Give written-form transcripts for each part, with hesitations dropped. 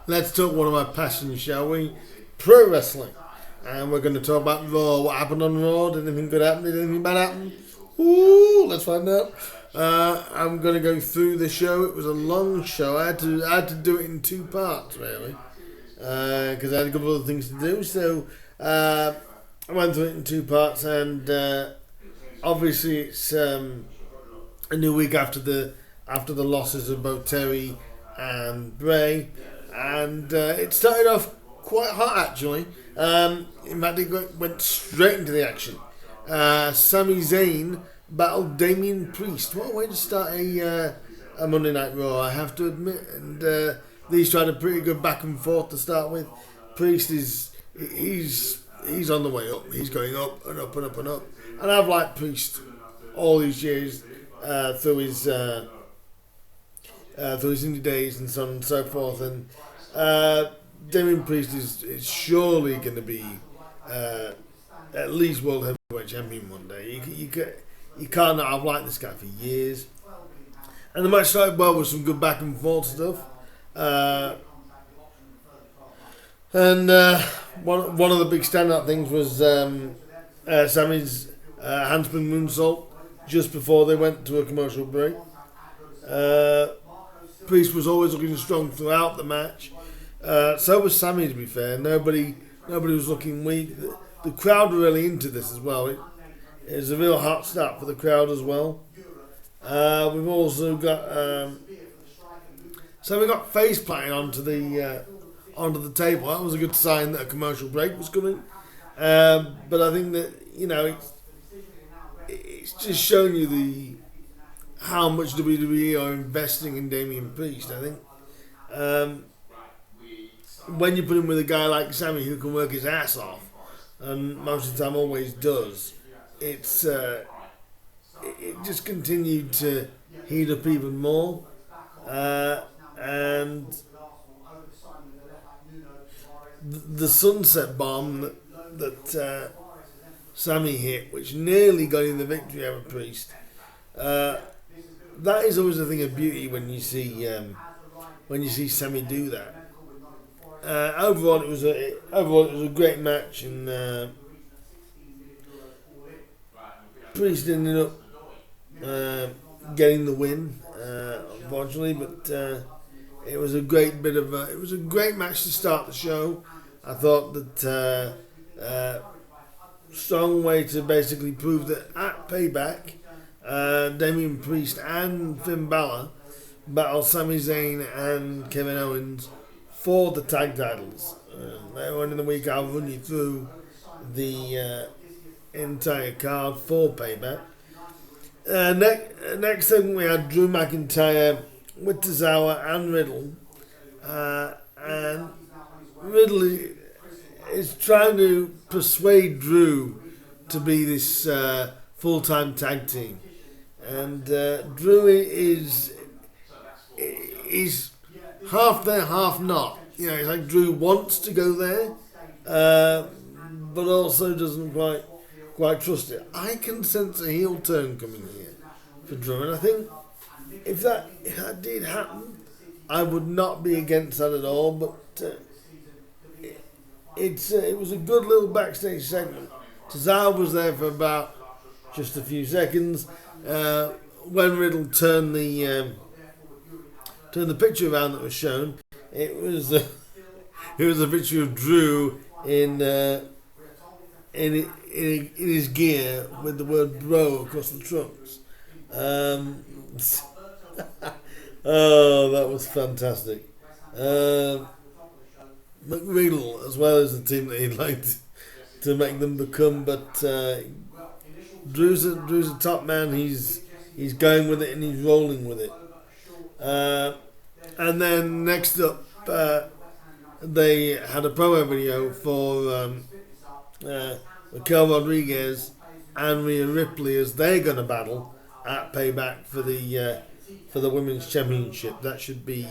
Let's talk one of my passions, shall we? Pro wrestling. And we're going to talk about Raw. What happened on Raw? Did anything good happen? Did anything bad happen? Ooh, let's find out. I'm going to go through the show. It was a long show. I had to do it in two parts, really. Because I had a couple of other things to do. So I went through it in two parts. And obviously it's a new week after the losses of both Terry and Bray. And it started off quite hot, actually. In fact, it went straight into the action. Sami Zayn battled Damian Priest. What a way to start a Monday Night Raw, I have to admit. And these tried a pretty good back and forth to start with. Priest he's on the way up. He's going up and up and up and up. And I've liked Priest all these years through his indie days and so on and so forth. And Damian Priest is surely going to be at least World Heavyweight Champion one day. You can't not have liked this guy for years. And the match started well with some good back and forth stuff. And one of the big standout things was Sami's handspring moonsault just before they went to a commercial break. Priest was always looking strong throughout the match. So was Sami, to be fair. Nobody was looking weak. The crowd were really into this as well. It was a real hot start for the crowd as well. We've also got so we got face planting onto the table. That was a good sign that a commercial break was coming. But I think that it's just showing you how much WWE are investing in Damian Priest. I think when you put him with a guy like Sami who can work his ass off, and most of the time always does, it just continued to heat up even more. And the sunset bomb that Sami hit, which nearly got him the victory over Priest, that is always a thing of beauty when you see Sami do that. Overall, it was a great match, and Priest ended up getting the win, unfortunately. But it was a great match to start the show. I thought that strong way to basically prove that at Payback, Damian Priest and Finn Balor battled Sami Zayn and Kevin Owens for the tag titles. Later on in the week, I'll run you through the entire card for Payback. Next thing, we had Drew McIntyre with Tozawa and Riddle. And Riddle is trying to persuade Drew to be this full-time tag team. And Drew is half there, half not. It's like Drew wants to go there, but also doesn't quite trust it. I can sense a heel turn coming here for Drew, and I think if that did happen, I would not be against that at all. But it was a good little backstage segment. Tozawa was there for about just a few seconds. When Riddle turned the picture around that was shown, it was a picture of Drew in his gear with the word "bro" across the trunks. Oh, that was fantastic. McRiddle, as well as the team that he'd like to make them become, but Drew's a top man. He's going with it and he's rolling with it. And then next up, they had a promo video for Raquel Rodriguez and Rhea Ripley as they're going to battle at Payback for the women's championship. That should be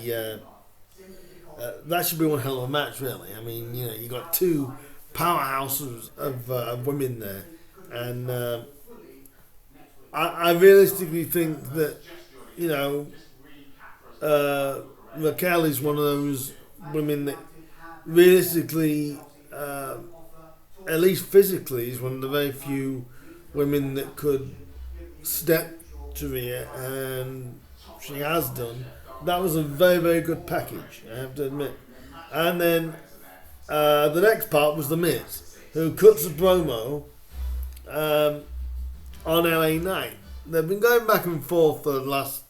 one hell of a match, really. I mean, you got two powerhouses of women there, and I realistically think that Raquel is one of those women that realistically, at least physically, is one of the very few women that could step to Rhea, and she has done. That was a very, very good package, I have to admit. And then the next part was The Miz, who cuts a promo on LA Knight. They've been going back and forth for the last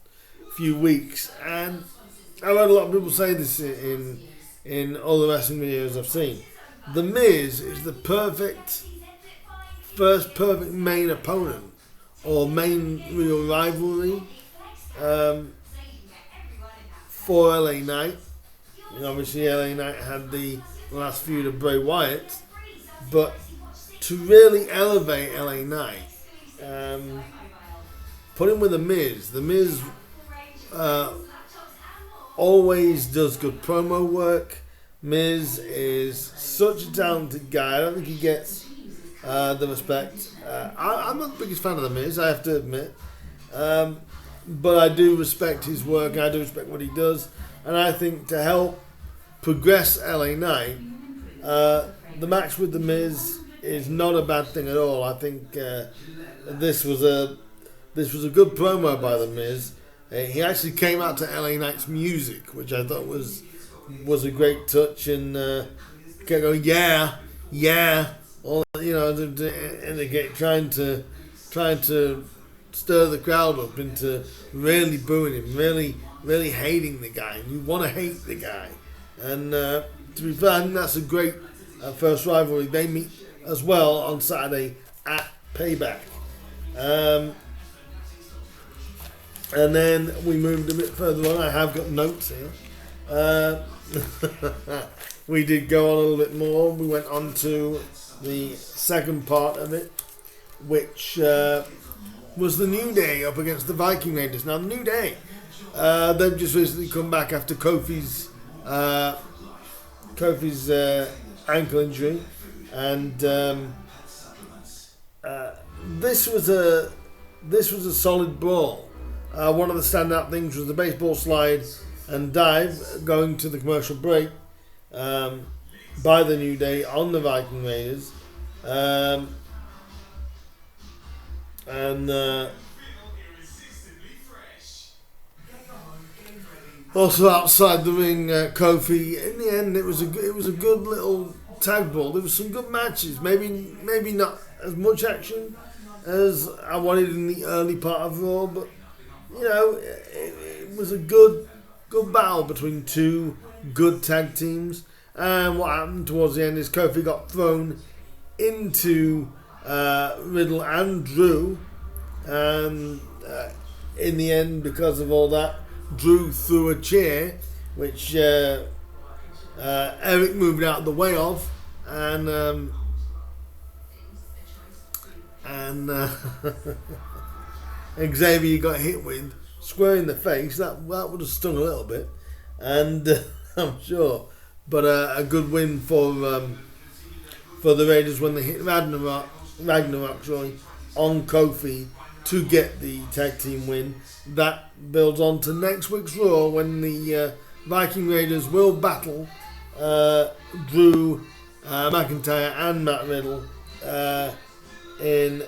few weeks, and I've heard a lot of people say this in all the wrestling videos I've seen. The Miz is the first perfect main opponent or main real rivalry for LA Knight. And obviously LA Knight had the last feud of Bray Wyatt, but to really elevate LA Knight, put him with The Miz. The Miz always does good promo work. Miz is such a talented guy. I don't think he gets the respect. I'm not the biggest fan of The Miz, I have to admit. But I do respect his work, and I do respect what he does. And I think to help progress LA Knight, the match with The Miz is not a bad thing at all. I think this was a good promo by The Miz. He actually came out to LA Knight's music, which I thought was a great touch, and kept going, yeah, all, and again trying to stir the crowd up into really booing him, really hating the guy. And you want to hate the guy, and to be fair, I think that's a great first rivalry. They meet as well on Saturday at Payback. And then we moved a bit further on. I have got notes here. We did go on a little bit more. We went on to the second part of it, which was the New Day up against the Viking Raiders. Now, the New Day, they've just recently come back after Kofi's ankle injury, and this was a solid brawl. One of the standout things was the baseball slide and dive going to the commercial break by the New Day on the Viking Raiders. Also outside the ring, Kofi. In the end, it was a good little tag brawl. There was some good matches. Maybe not as much action as I wanted in the early part of Raw, but it was a good battle between two good tag teams. And what happened towards the end is Kofi got thrown into Riddle and Drew, and in the end, because of all that, Drew threw a chair, which Eric moved out of the way of, and Xavier got hit with square in the face. That would have stung a little bit, and I'm sure. But a good win for the Raiders when they hit Ragnarok on Kofi to get the tag team win. That builds on to next week's Raw when the Viking Raiders will battle Drew McIntyre and Matt Riddle in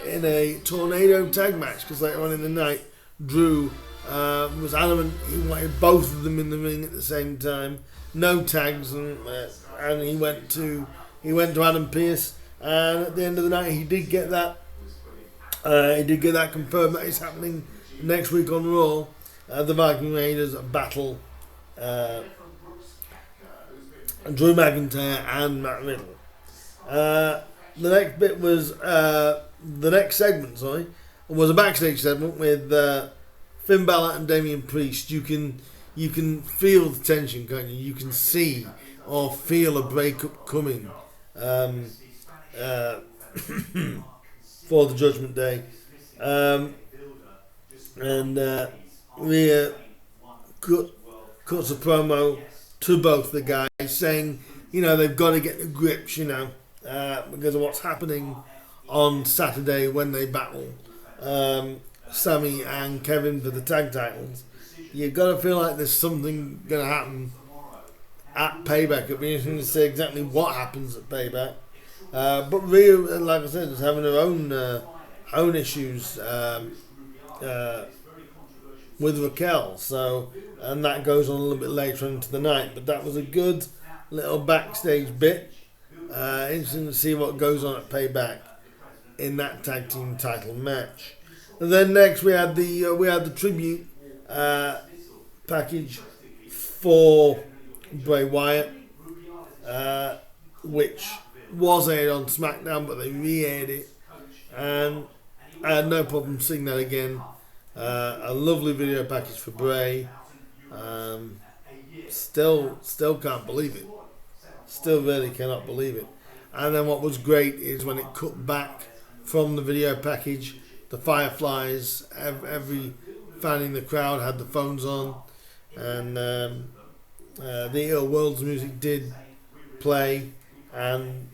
a tornado tag match, because later on in the night Drew was adamant he wanted both of them in the ring at the same time, no tags, and he went to Adam Pearce, and at the end of the night he did get that confirmed that is happening next week on Raw. The Viking Raiders battle Drew McIntyre and Matt Riddle. The next bit was the next segment. Was a backstage segment with Finn Balor and Damian Priest. You can feel the tension, can't you? You can see or feel a breakup coming for the Judgment Day. Rhea cuts a promo to both the guys, saying, they've got to get the grips, because of what's happening on Saturday when they battle Sammy and Kevin for the tag titles. you've got to feel like there's something going to happen at Payback. It'll be interesting to see exactly what happens at Payback. But Rhea, like I said, is having her own issues with Raquel. So, and that goes on a little bit later into the night. But that was a good little backstage bit. Interesting to see what goes on at Payback in that tag team title match. And then next we had the tribute package for Bray Wyatt, which was aired on SmackDown, but they re-aired it, and I had no problem seeing that again. A lovely video package for Bray. Still can't believe it. Still really cannot believe it. And then what was great is when it cut back from the video package, the Fireflies, every fan in the crowd had the phones on, and the Ill World's music did play, and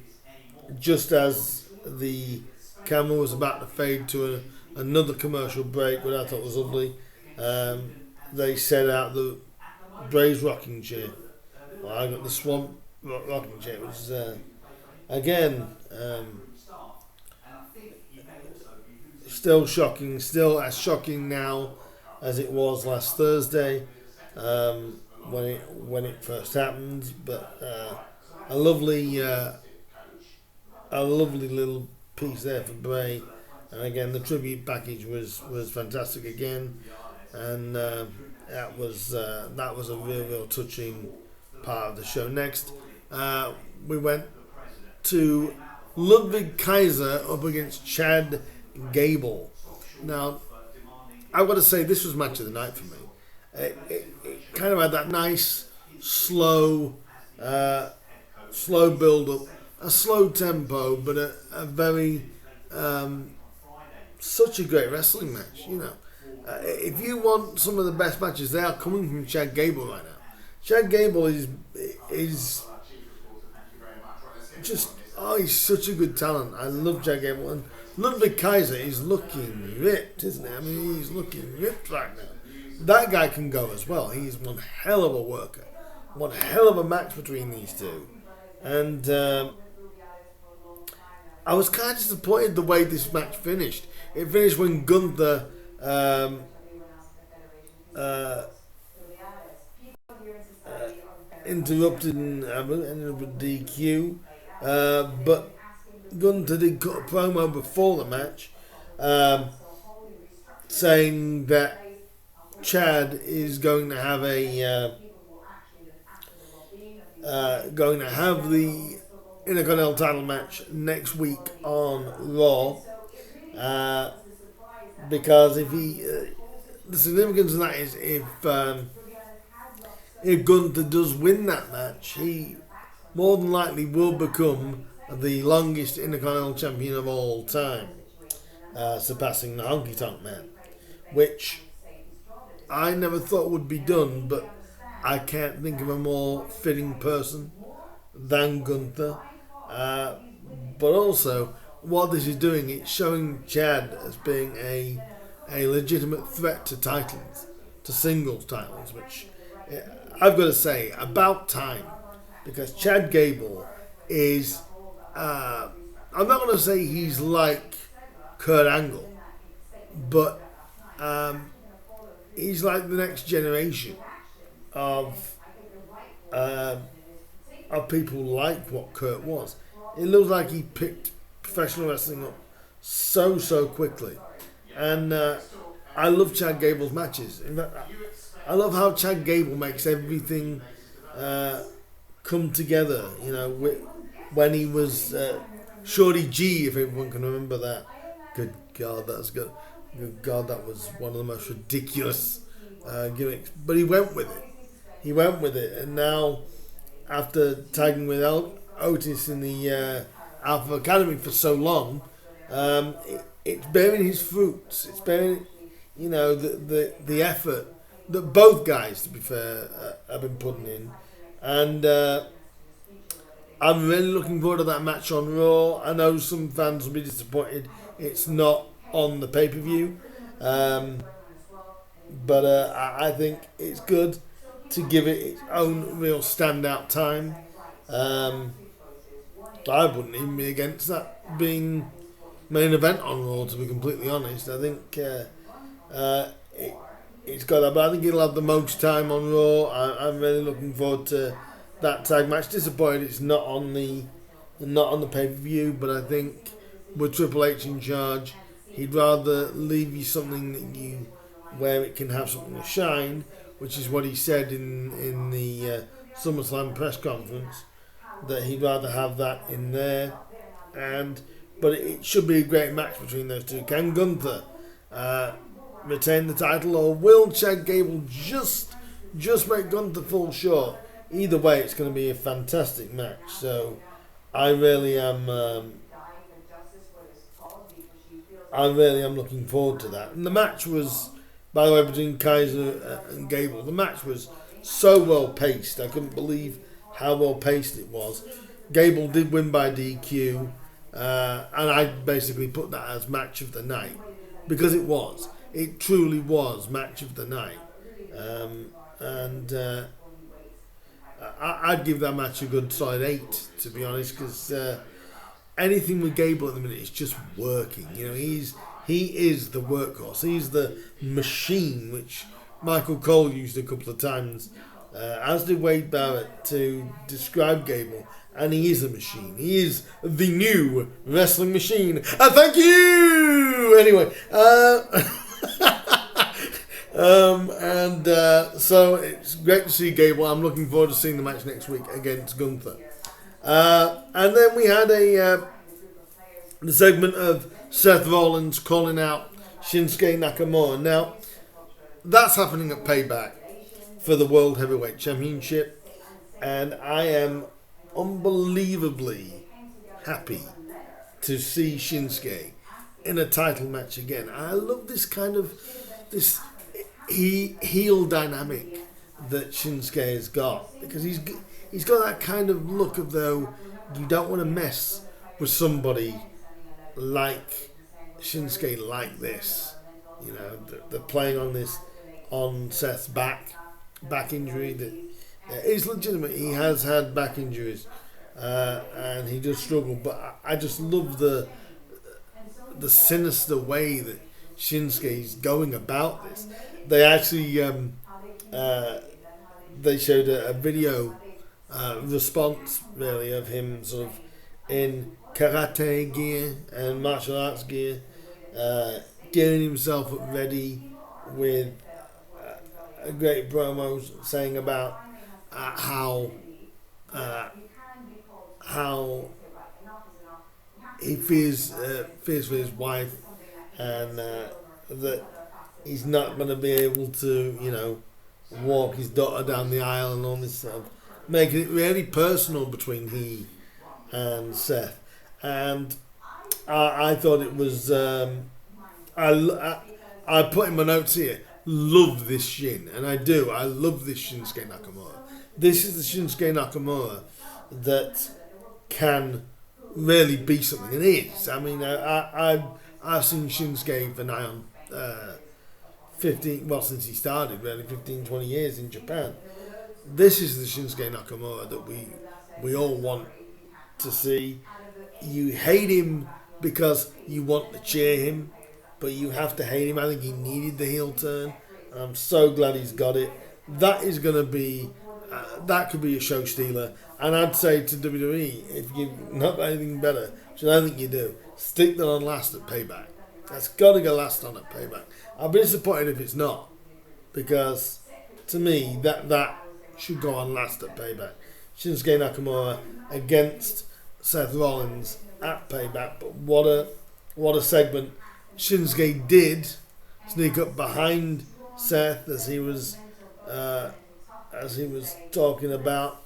just as the camera was about to fade to another commercial break, which I thought was lovely, they set out the Bray's rocking chair. Well, I got the Swamp rocking chair, which is again still shocking, still as shocking now as it was last Thursday when it first happened. But a lovely little piece there for Bray, and again the tribute package was fantastic again, and that was a real touching part of the show. Next, we went to Ludwig Kaiser up against Chad Gable. Now, I've got to say this was match of the night for me. It kind of had that nice, slow build up, a slow tempo, but a very such a great wrestling match. You know, if you want some of the best matches, they are coming from Chad Gable right now. Chad Gable is just he's such a good talent. I love Chad Gable, and Ludwig Kaiser is looking ripped, isn't he? I mean, he's looking ripped right now. That guy can go as well. He's one hell of a worker. One hell of a match between these two. And I was kind of disappointed the way this match finished. It finished when Gunther interrupted and ended up with DQ. But Gunther did cut a promo before the match, saying that Chad is going to have the Intercontinental title match next week on Raw, because if the significance of that is if Gunther does win that match, he more than likely will become the longest Intercontinental champion of all time, surpassing the Honky Tonk Man, which I never thought would be done, but I can't think of a more fitting person than Gunther. But also, what this is doing, it's showing Chad as being a legitimate threat to titles, to singles titles, which I've got to say, about time, because Chad Gable is, I'm not going to say he's like Kurt Angle, but he's like the next generation of people like what Kurt was. It looks like he picked professional wrestling up so quickly, and I love Chad Gable's matches. In fact, I love how Chad Gable makes everything come together. You know, when he was Shorty G, if everyone can remember that. Good God, that's good. Good God, that was one of the most ridiculous gimmicks. But he went with it. And now, after tagging with Otis in the Alpha Academy for so long, it's bearing his fruits. It's bearing, you know, the effort that both guys, to be fair, have been putting in. And I'm really looking forward to that match on Raw. I know some fans will be disappointed it's not on the pay-per-view. but I think it's good to give it its own real standout time. Um, I wouldn't even be against that being main event on Raw, to be completely honest. I think it's got that, but I think it'll have the most time on Raw. I'm really looking forward to that tag match. Disappointed it's not on the pay per view, but I think with Triple H in charge, he'd rather leave you something that you where it can have something to shine, which is what he said in the SummerSlam press conference, that he'd rather have that in there. And but it should be a great match between those two. Can Gunther retain the title, or will Chad Gable just make Gunther fall short? Either way, it's going to be a fantastic match. So I really am. I really am looking forward to that. And the match was, by the way, between Kaiser and Gable. The match was so well paced. I couldn't believe how well paced it was. Gable did win by DQ, and I basically put that as match of the night because it was. It truly was match of the night, and I'd give that match a good solid 8, to be honest, because anything with Gable at the minute is just working. You know, he is the workhorse. He's the machine, which Michael Cole used a couple of times, as did Wade Barrett, to describe Gable. And he is a machine. He is the new wrestling machine. Thank you. Anyway, so it's great to see Gable. I'm looking forward to seeing the match next week against Gunther. And then we had the segment of Seth Rollins calling out Shinsuke Nakamura. Now, that's happening at Payback for the World Heavyweight Championship, and I am unbelievably happy to see Shinsuke in a title match again. I love this kind of this heel dynamic that Shinsuke has got, because he's got that kind of look of though you don't want to mess with somebody like Shinsuke like this. You know, they're playing on Seth's back injury that is legitimate. He has had back injuries, and he does struggle. But I just love the sinister way that Shinsuke's going about this. They actually they showed a video response really of him sort of in karate gear and martial arts gear, getting himself ready with a great promo saying about how he fears for his wife, and that he's not going to be able to, you know, walk his daughter down the aisle and all this stuff, making it really personal between he and Seth. And I thought it was I put in my notes here, love this Shin, and I do. I love this Shinsuke Nakamura. This is the Shinsuke Nakamura that can really be something, and is. I mean, I've seen Shinsuke for nigh on 15, well, since he started, really 15, 20 years in Japan. This is the Shinsuke Nakamura that we all want to see. You hate him because you want to cheer him, but you have to hate him. I think he needed the heel turn, and I'm so glad he's got it. That is going to be, that could be a show stealer. And I'd say to WWE, if you've not got anything better, which I don't think you do, stick that on last at Payback. That's got to go last on at Payback. I'll be disappointed if it's not, because to me that should go on last at Payback. Shinsuke Nakamura against Seth Rollins at Payback. But what a segment. Shinsuke did sneak up behind Seth as he was talking about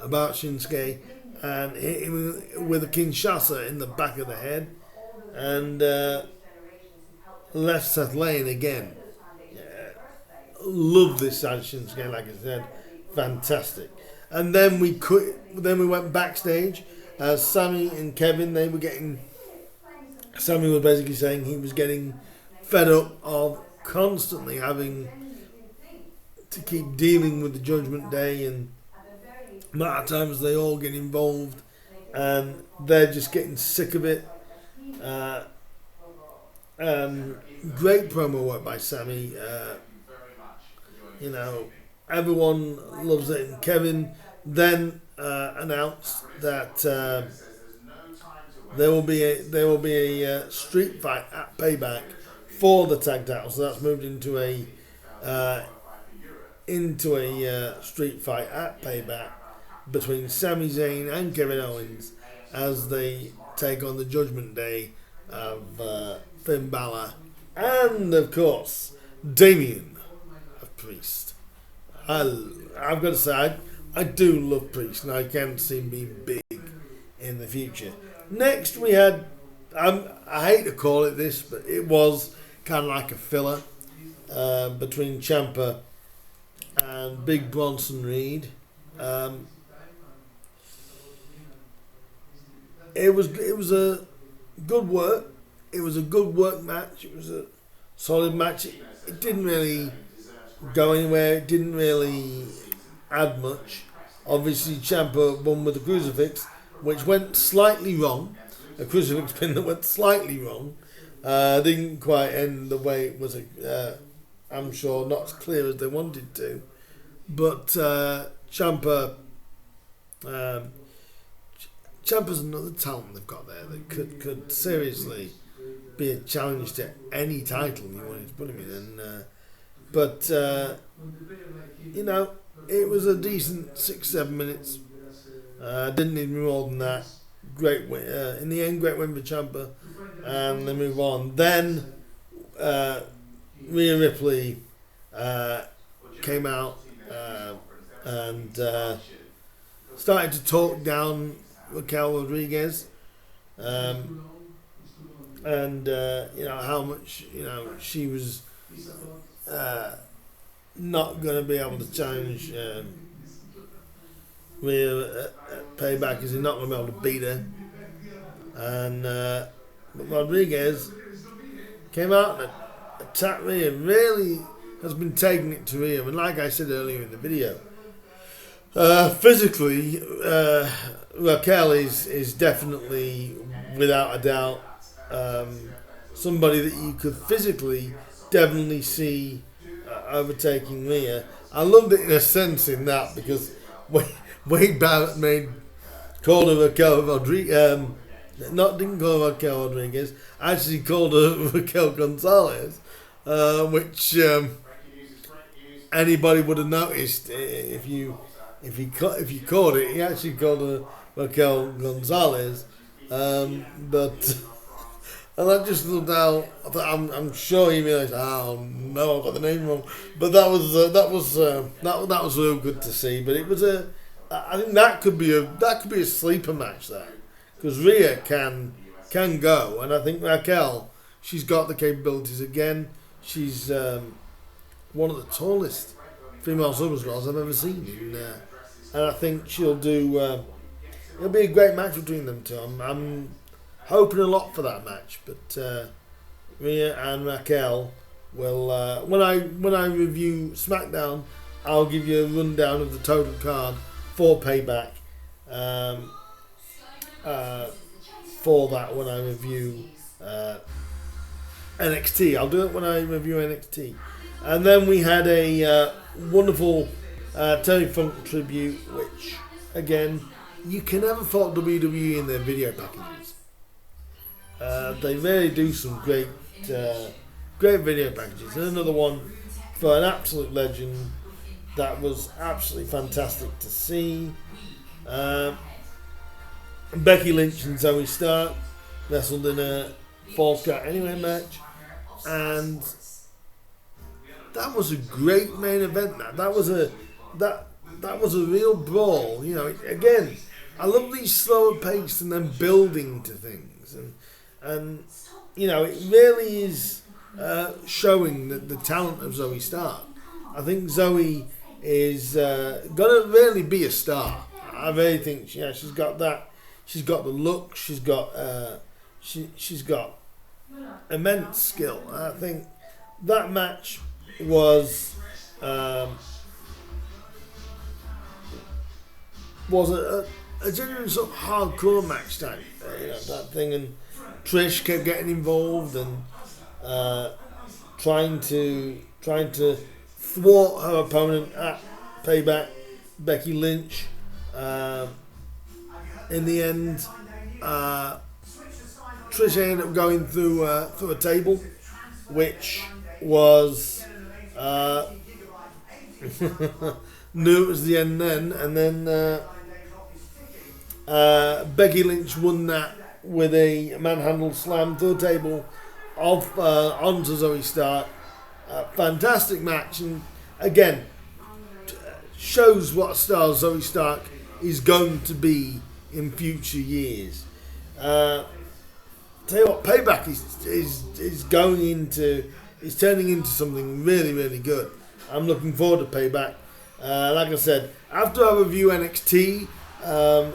Shinsuke, and hit him with a Kinshasa in the back of the head, and left Seth laying again. Love this side of Shinsuke, like I said, fantastic. And then we went backstage. Sammy and Kevin, Sammy was basically saying he was getting fed up of constantly having to keep dealing with the Judgment Day, and a lot of times they all get involved and they're just getting sick of it. Uh, Great promo work by Sammy. You know, everyone loves it. And Kevin then announced that there will be a street fight at Payback for the tag title. So that's moved into a street fight at Payback between Sami Zayn and Kevin Owens as they take on the Judgment Day of Finn Balor and, of course, Damien of Priest. I've got to say, I do love Priest, and I can see him being big in the future. Next, we had, I hate to call it this, but it was kind of like a filler between Ciampa and Big Bronson Reed. It was a good work. It was a good work match. It was a solid match. It didn't really go anywhere. It didn't really add much. Obviously, Ciampa won with a crucifix, which went slightly wrong. A crucifix pin that went slightly wrong. Didn't quite end the way it was. I'm sure not as clear as they wanted to. But Ciampa. Ciampa's another talent they've got there that could seriously be a challenge to any title you wanted to put him in. But you know, it was a decent 6-7 minutes. Didn't need more than that. Great win. In the end, great win for Ciampa, and they move on. Then Rhea Ripley came out and started to talk down Raquel Rodriguez, and you know how much she was not going to be able to challenge Rhea at Payback, because he's not going to be able to beat her. And but Rodriguez came out and attacked Rhea. Really has been taking it to Rhea, and like I said earlier in the video, physically, Raquel is definitely, without a doubt, somebody that you could physically definitely see overtaking Rhea. I loved it in a sense in that, because Wade Barrett called her Raquel Rodriguez, didn't call her Raquel Rodriguez, actually called her Raquel Gonzalez, which anybody would have noticed if you caught it. He actually called her Raquel Gonzalez, but and I just looked out. I'm sure he realised, oh no, I got the name wrong. But that was real good to see. But it was I think that could be a sleeper match there, because Rhea can go, and I think Raquel, she's got the capabilities again. She's one of the tallest female superstars I've ever seen, and I think she'll do. It'll be a great match between them two. I'm hoping a lot for that match, but Rhea and Raquel will. When I review SmackDown, I'll give you a rundown of the total card for Payback. For that, when I review NXT, I'll do it when I review NXT, and then we had a wonderful Terry Funk tribute, which again, you can never fault WWE in their video packages. They really do some great video packages. And another one for an absolute legend that was absolutely fantastic to see. Becky Lynch and Zoe Stark wrestled in a Falls Count Anywhere match, and that was a great main event. That was a real brawl. You know, again, I love these slower pace and then building to things, and you know, it really is showing the talent of Zoe Stark. I think Zoe is gonna really be a star. I really think she's got that. She's got the look. She's got she's got immense skill. I think that match was a genuine sort of hardcore match type, that thing, and Trish kept getting involved and trying to thwart her opponent at Payback, Becky Lynch. In the end, Trish ended up going through a table, which was knew it was the end then, and then Becky Lynch won that with a manhandle slam through a table off onto Zoe Stark. Fantastic match, and again shows what a star Zoe Stark is going to be in future years. Tell you what, Payback is turning into something really, really good. I'm looking forward to Payback. Like I said, after I review NXT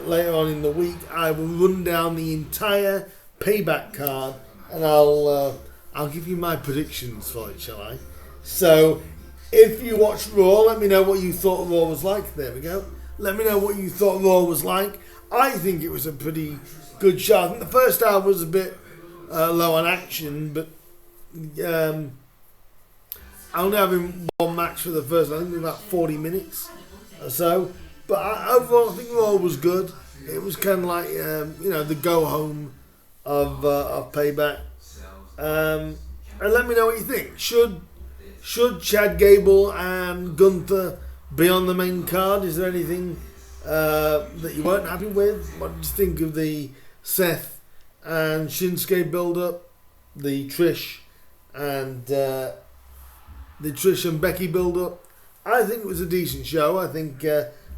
later on in the week, I will run down the entire Payback card, and I'll give you my predictions for it, shall I? So, if you watched Raw, let me know what you thought Raw was like. There we go. Let me know what you thought Raw was like. I think it was a pretty good show. I think the first hour was a bit low on action, but only having one match for the first, I think it was about 40 minutes or so. But overall, I think Raw was good. It was kind of like, the go-home of Payback. And let me know what you think. Should Chad Gable and Gunther be on the main card? Is there anything that you weren't happy with? What did you think of the Seth and Shinsuke build-up? The Trish and Becky build-up? I think it was a decent show. I think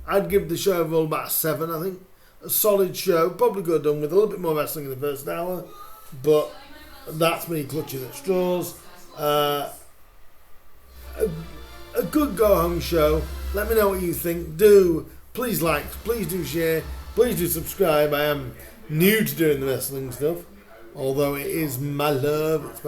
I'd give the show overall about a 7, I think. A solid show. Probably could have done with a little bit more wrestling in the first hour. But that's me clutching at straws. A good go-home show. Let me know what you think. Please like, please do share, please do subscribe. I am new to doing the wrestling stuff, although it is my love. It's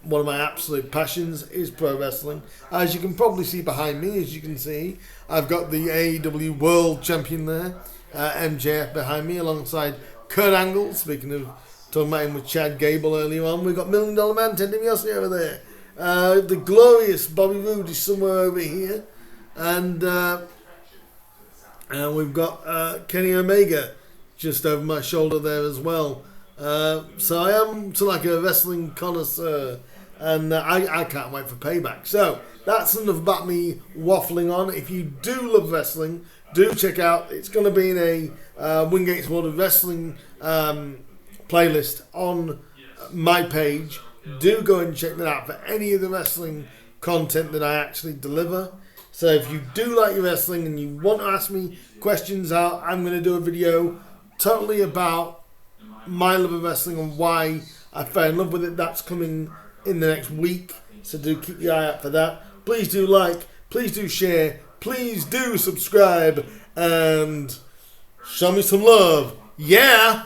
one of my absolute passions is pro wrestling. As you can probably see behind me, as you can see, I've got the AEW World Champion there, MJF behind me, alongside Kurt Angle. Speaking of talking about him with Chad Gable earlier on, we've got $1 Million Man Ted DiBiase over there. The glorious Bobby Roode is somewhere over here, and we've got Kenny Omega just over my shoulder there as well. So I am like a wrestling connoisseur, and I can't wait for Payback. So that's enough about me waffling on. If you do love wrestling, do check out. It's going to be in a Wingate's World of Wrestling playlist on my page. Do go and check that out for any of the wrestling content that I actually deliver. So if you do like your wrestling and you want to ask me questions out, I'm going to do a video totally about my love of wrestling and why I fell in love with it. That's coming in the next week. So do keep your eye out for that. Please do like, please do share, please do subscribe, and show me some love. Yeah!